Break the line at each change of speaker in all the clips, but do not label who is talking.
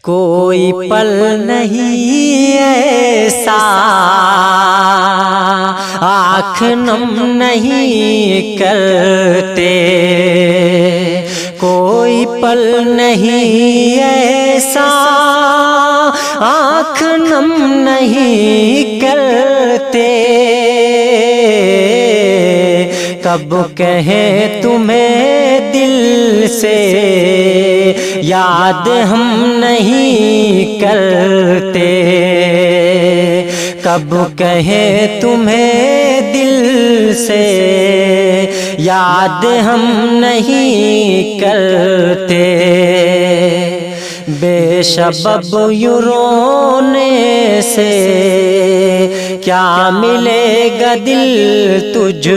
کوئی پل نہیں ایسا آنکھ نم نہیں کرتے، کوئی پل نہیں ایسا آنکھ نم نہیں کرتے، کب کہیں تمہیں دل سے یاد ہم نہیں کرتے، کب کہیں تمہیں دل سے یاد ہم نہیں کرتے، بے سبب یوں رونے سے کیا ملے گا دل تجھ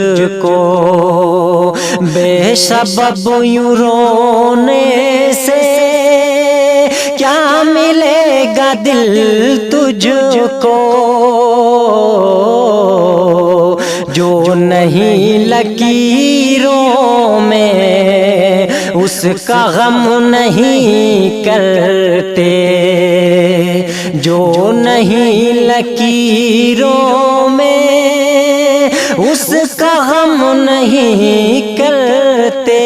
کو، بے سبب یوں رونے سے کیا ملے گا دل تجھ کو، جو نہیں لکیروں میں اس کا غم نہیں کرتے، جو نہیں لکیروں میں اس کا غم نہیں کرتے،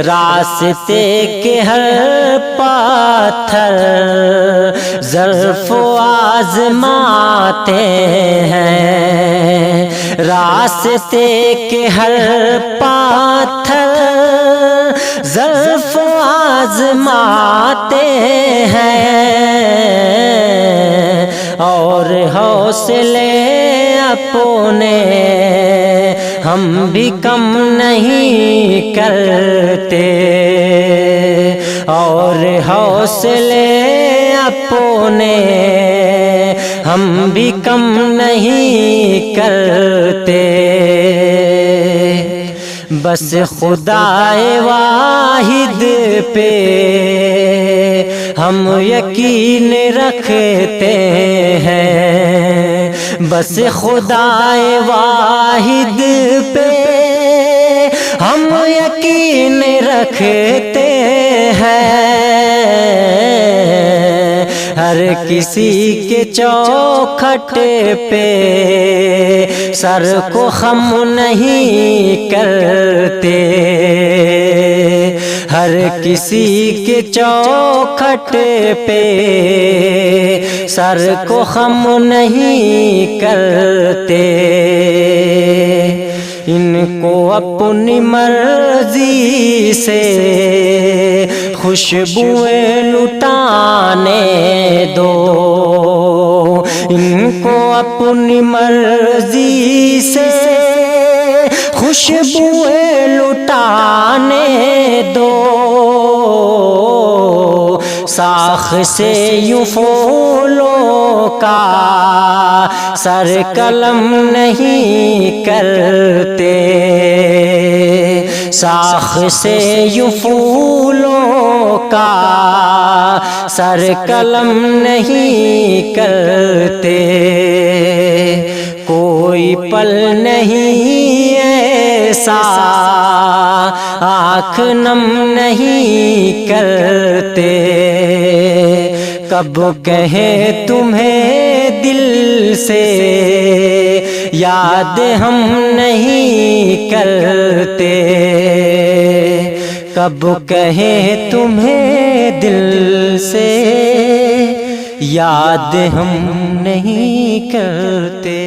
راستے کے ہر پاتھر ظرف و آزماتے ہیں، راستے کے ہر پاتھر ظرف و آزماتے ہیں، اور حوصلے اپنے ہم بھی کم نہیں کرتے، اور حوصلے اپنے ہم بھی کم نہیں کرتے، بس خدائے واحد پہ ہم یقین رکھتے ہیں، بس خدائے واحد پہ ہم یقین رکھتے ہیں، ہر کسی کے چوکھٹ پہ سر کو خم نہیں کرتے، ہر کسی کے چوکھٹ پہ سر کو خم نہیں کرتے، ان کو اپنی مرضی سے خوشبوئیں لٹانے دو، ان کو اپنی مرضی سے خوشبوئیں لٹانے دو، ساخ سے یوں پھولوں کا سر قلم نہیں کرتے، ساخ سے یوں پھولوں کا سر قلم نہیں کرتے، کوئی پل نہیں ایسا آنکھ نم نہیں کرتے، کب کہیں تمہیں دل سے یاد ہم نہیں کرتے، کب کہیں تمہیں دل سے یاد ہم نہیں کرتے۔